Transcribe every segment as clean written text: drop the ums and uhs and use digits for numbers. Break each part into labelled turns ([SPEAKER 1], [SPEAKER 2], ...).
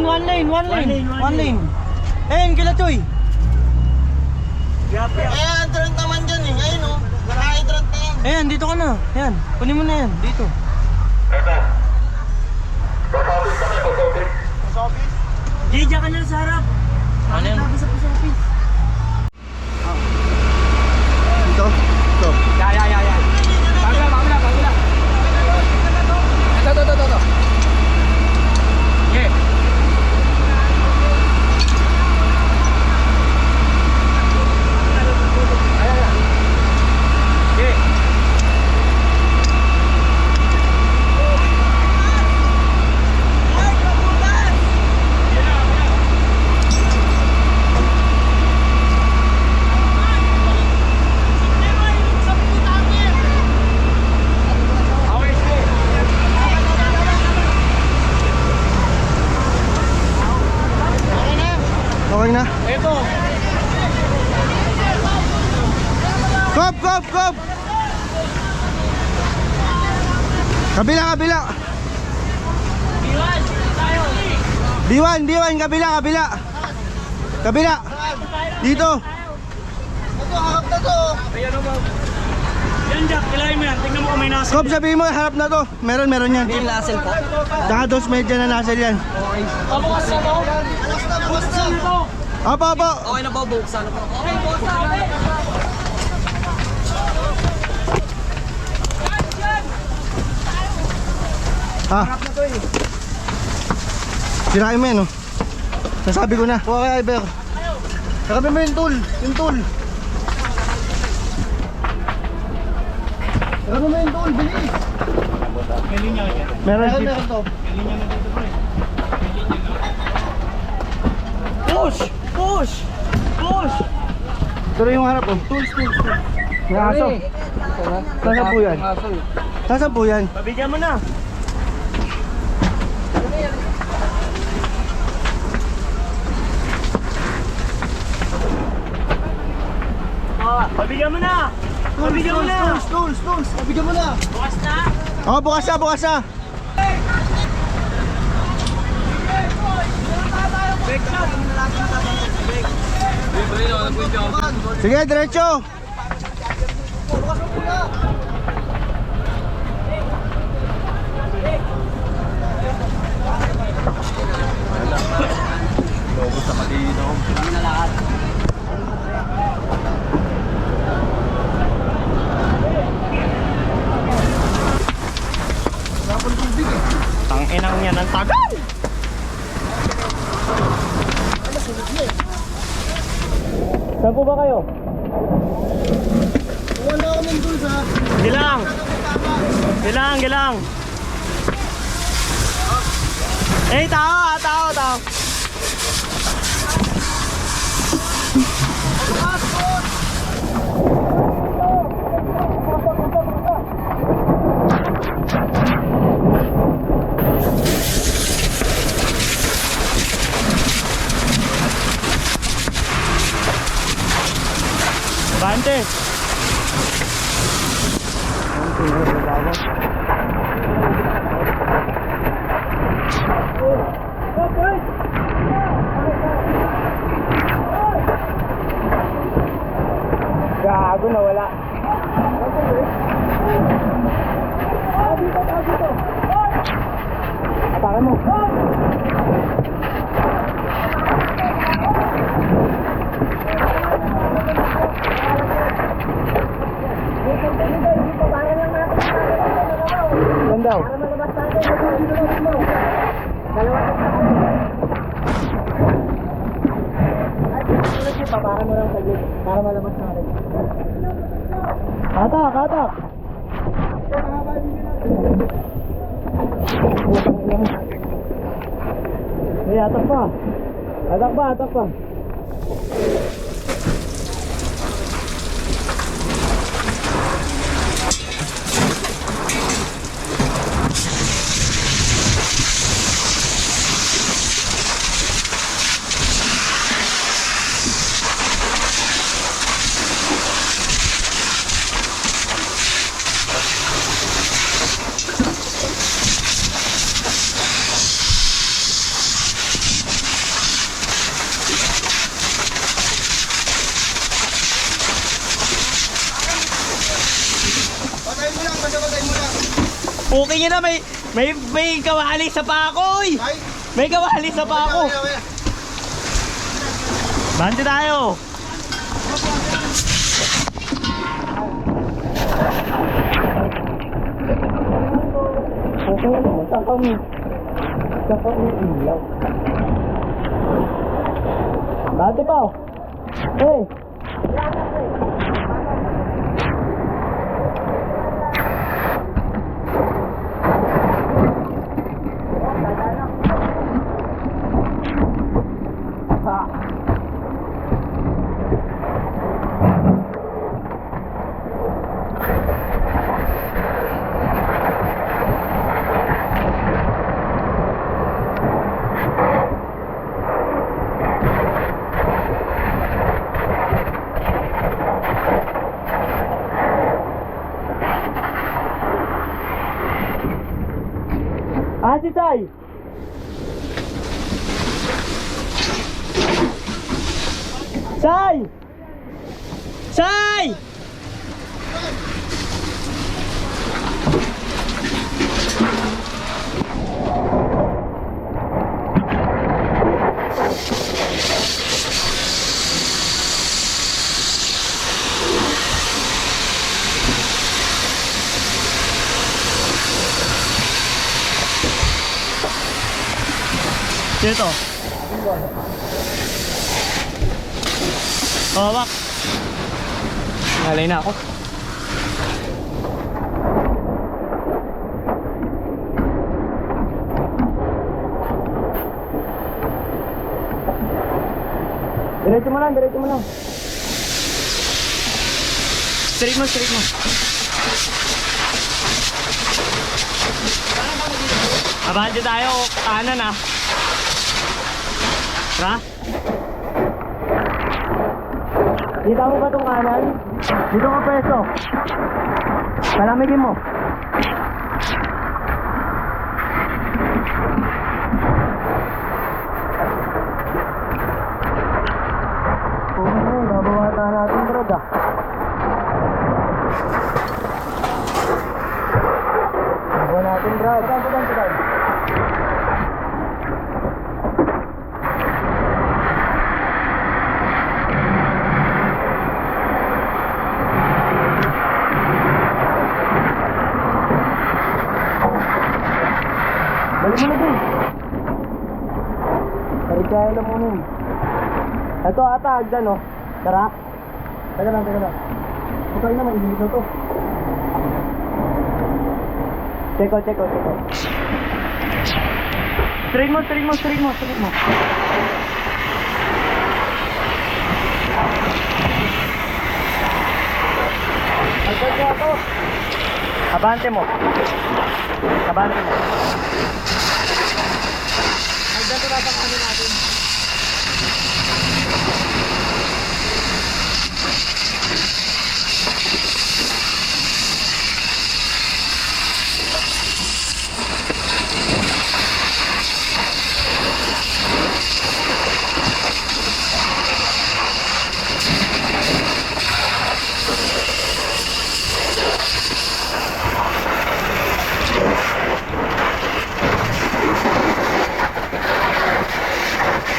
[SPEAKER 1] one lane.
[SPEAKER 2] One lane.
[SPEAKER 1] Ayun, kila Choy.
[SPEAKER 2] Hydrant naman dyan eh. Ayun o. Naka-hydrant na yan.
[SPEAKER 1] Ayan, dito ka na. Ayan, kunin mo na yan. Dito.
[SPEAKER 3] Diyan ka na sa harap.
[SPEAKER 1] Ano yan?
[SPEAKER 3] Sa office.
[SPEAKER 2] Dito. Ito.
[SPEAKER 3] Ya. Bagula. Ito. Yeah.
[SPEAKER 2] Okay na?
[SPEAKER 1] Ito.
[SPEAKER 2] Kop! Kabila! B1, kabila! Dito!
[SPEAKER 3] Ayan o, Bob. Yan, Jack. Kilahin mo yan. Tingnan mo kung may nasa.
[SPEAKER 2] Kop, sabihin mo, harap na to. Meron yan.
[SPEAKER 1] Yung lasel po.
[SPEAKER 2] Saka dos medya na nasa yan.
[SPEAKER 1] Bukas na po.
[SPEAKER 2] Opo.
[SPEAKER 1] Okay na po, buksan na po. Okay, buksan.
[SPEAKER 2] Ha? Sirain mo yan, oh. Nasabi ko na. Kuha kay Iber. Sakabi mo yung tool. Sakabi mo yung tool, bilis.
[SPEAKER 3] May linya ka dyan.
[SPEAKER 2] Meron to.
[SPEAKER 3] May linya na dito, pre.
[SPEAKER 1] Push!
[SPEAKER 2] Pero yung harap, oh. Tools. Naso. Nasaan po yan?
[SPEAKER 3] Pabigyan mo na. Pabigyan mo na.
[SPEAKER 2] Tools. Nabigyan mo na.
[SPEAKER 3] Bukas na.
[SPEAKER 2] Oh, bukas na. Sige, diretso.
[SPEAKER 3] Ang inang yan ang tagal. Saan po ba kayo?
[SPEAKER 2] Wala ako ng tools, ha.
[SPEAKER 3] Gilang. Eh, tao. Bante. Gago na wala. Atakan mo. Yan daw.
[SPEAKER 1] Para mo lang saglit. Para malabas natin.
[SPEAKER 2] Katak.
[SPEAKER 1] Atak pa.
[SPEAKER 3] Okay nyo na, may kawali sa pako, oy!
[SPEAKER 2] Ay!
[SPEAKER 3] May kawali sa pako. Bante tayo.
[SPEAKER 1] Okay, masakang ilaw.
[SPEAKER 3] Bante pa. Hey. Si Sai. Sai! Sai! Dito. Hawak. Nalay na ako. Diretso mo lang, diretso mo lang. Straight mo, straight mo. Abante tayo, kanan ah. Tara. Kita mo ba itong kanan? Dito ka pwesto. Palamigin mo. Oo, nabawata natin brad ah. Nabawa natin brad. Tudan. Balik mo na din. Parikaya lang muna yun. Ito ata, agdan oh. Tara. Teka lang. Ito na, mainit na to. Check out. Straight mo. Agdan ka to. Abante mo. Agdan to na sa kami natin.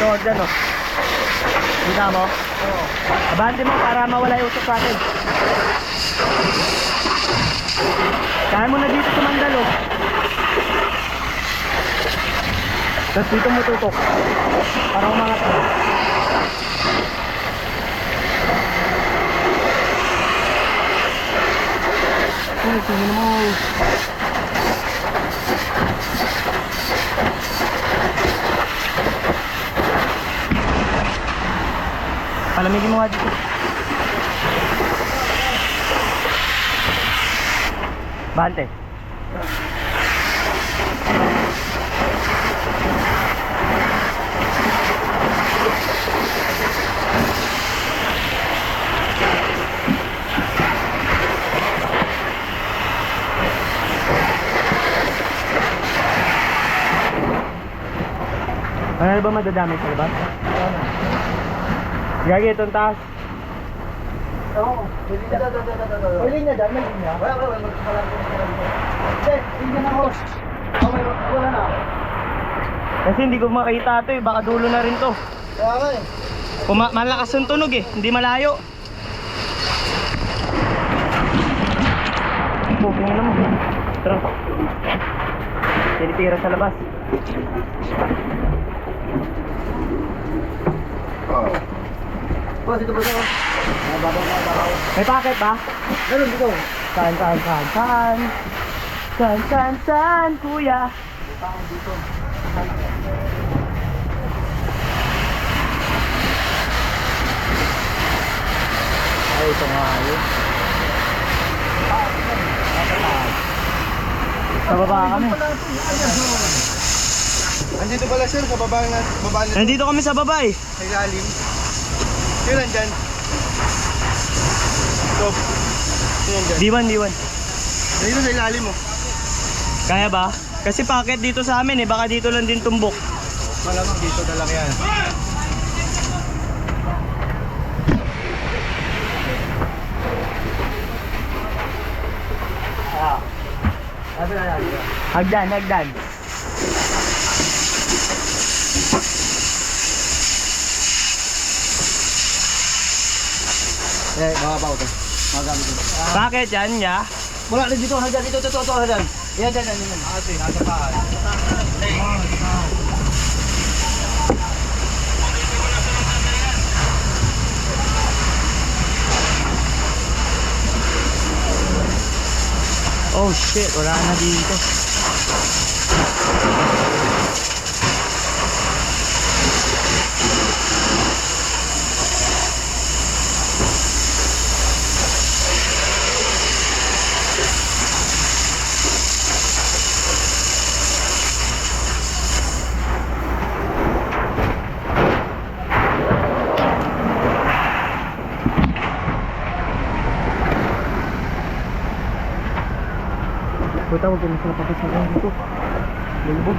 [SPEAKER 3] Ito, dyan o. Kita mo? Oo. Abante mo para mawala yung usok sa atin. Kaya mo na dito sa Mandalo. Tapos dito mo tutok. Para umangat ka. Uy, tingin mo. Palamigin mo nga dito. Bante. Ano ba madadamay sa labas? Gagi, itong taas.
[SPEAKER 2] Oo. May linya dyan, may linya. Wala. Hindi, linya na horse. Wala na.
[SPEAKER 3] Kasi hindi ko makita ito eh, baka dulo na rin to.
[SPEAKER 2] Kaya nga eh.
[SPEAKER 3] Malakas yung tunog eh, hindi malayo. Tingnan naman. Tara. Tinitira sa labas.
[SPEAKER 2] Boss, dito ba sa?
[SPEAKER 3] May packet ba?
[SPEAKER 2] Meron dito.
[SPEAKER 3] Saan, kuya? Ay, ito nga yun. Sa baba kami.
[SPEAKER 2] Andito pala sir, sa baba na.
[SPEAKER 3] Nandito kami sa baba eh.
[SPEAKER 2] Sa ilalim. Sino nandyan? Ito. Sino nandyan?
[SPEAKER 3] D1.
[SPEAKER 2] Dito sa ilalim mo.
[SPEAKER 3] Kaya ba? Kasi packet dito sa amin eh, baka dito lang din tumbok.
[SPEAKER 2] Malamang dito na lang yan.
[SPEAKER 3] Hagdan.
[SPEAKER 2] Mga pa ito. Magamit ito.
[SPEAKER 3] Packet yan ya.
[SPEAKER 2] Wala rin dito, hagdan. Ito, hagdan. Yan. Ate, nasa paan.
[SPEAKER 3] Oh shit, wala na dito. Puta, huwag ka na sila papasalan dito. Lulubog.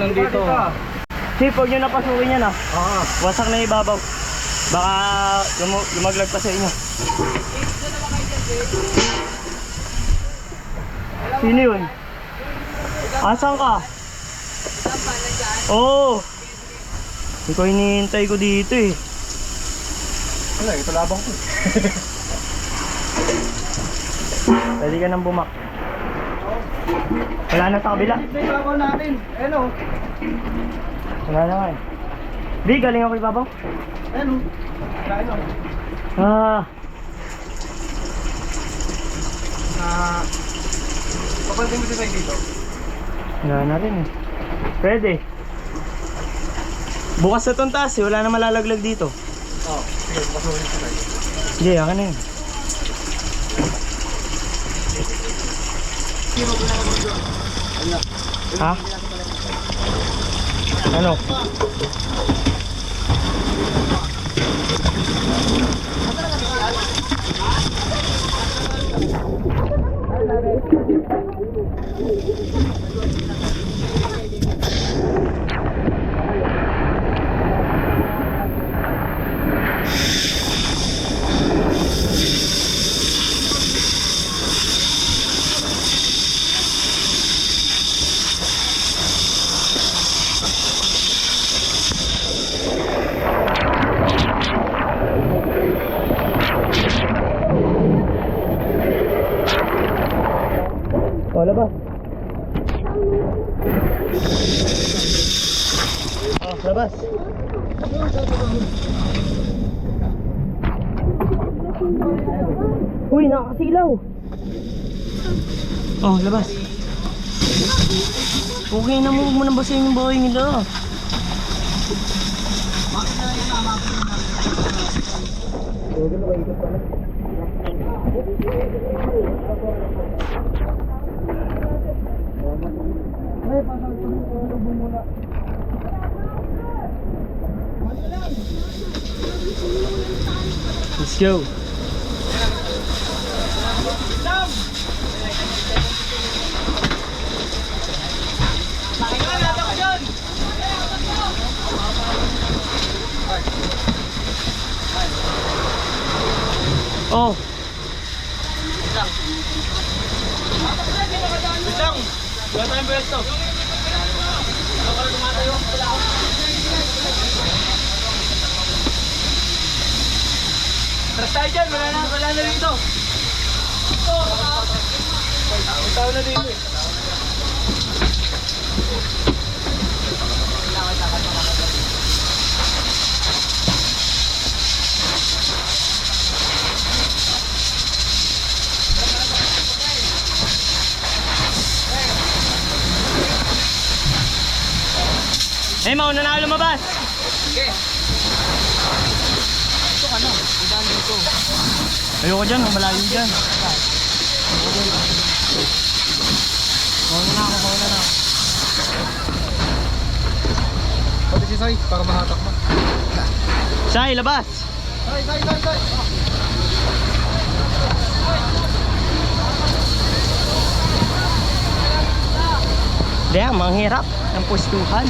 [SPEAKER 2] Nandito.
[SPEAKER 3] Sip, huwag nyo napasukin yan ah.
[SPEAKER 2] Oo.
[SPEAKER 3] Wasak na ibabaw. Baka lumaglag pa sa inyo. Sino yun? Asan ka? Oo. Ikaw hinihintay ko dito eh.
[SPEAKER 2] Wala, ito labang ko.
[SPEAKER 3] Pwede ka nang bumak. Wala na sa kabila.
[SPEAKER 2] Ito yung babaw natin. Ano?
[SPEAKER 3] Wala na nga eh. Di, galing ako ibabaw.
[SPEAKER 2] Ano? Ano?
[SPEAKER 3] Ah,
[SPEAKER 2] Papansin mo siya dito.
[SPEAKER 3] wala na rin eh. Pwede. Bukas na itong taas eh, wala na malalaglag dito.
[SPEAKER 2] Oo. Sige, pasukin ko tayo.
[SPEAKER 3] Hindi, akin na yun. Ha? Ano? O, labas. O, labas. Uy, nakakasilaw. Oh, labas. Okay na mo, huwag mo nang basahin yung bahay nila.
[SPEAKER 2] Ay, pasal ito muna.
[SPEAKER 3] Let's go. Oh.
[SPEAKER 1] Isang! Wala tayong pwesto. Ako para tumatayo. Wala ako. Tras tayo dyan. Wala na dito. Ang tao na dito eh.
[SPEAKER 3] Eh, mauna na ako lumabas.
[SPEAKER 1] Sige. Ito ka na. Idaan dito.
[SPEAKER 3] Ayoko dyan, malayo dyan. Mauna na ako.
[SPEAKER 2] Pati si Sai, para mahatak mo.
[SPEAKER 3] Sai, labas.
[SPEAKER 2] Sai.
[SPEAKER 3] Damn, ang hirap ng pwestuhan.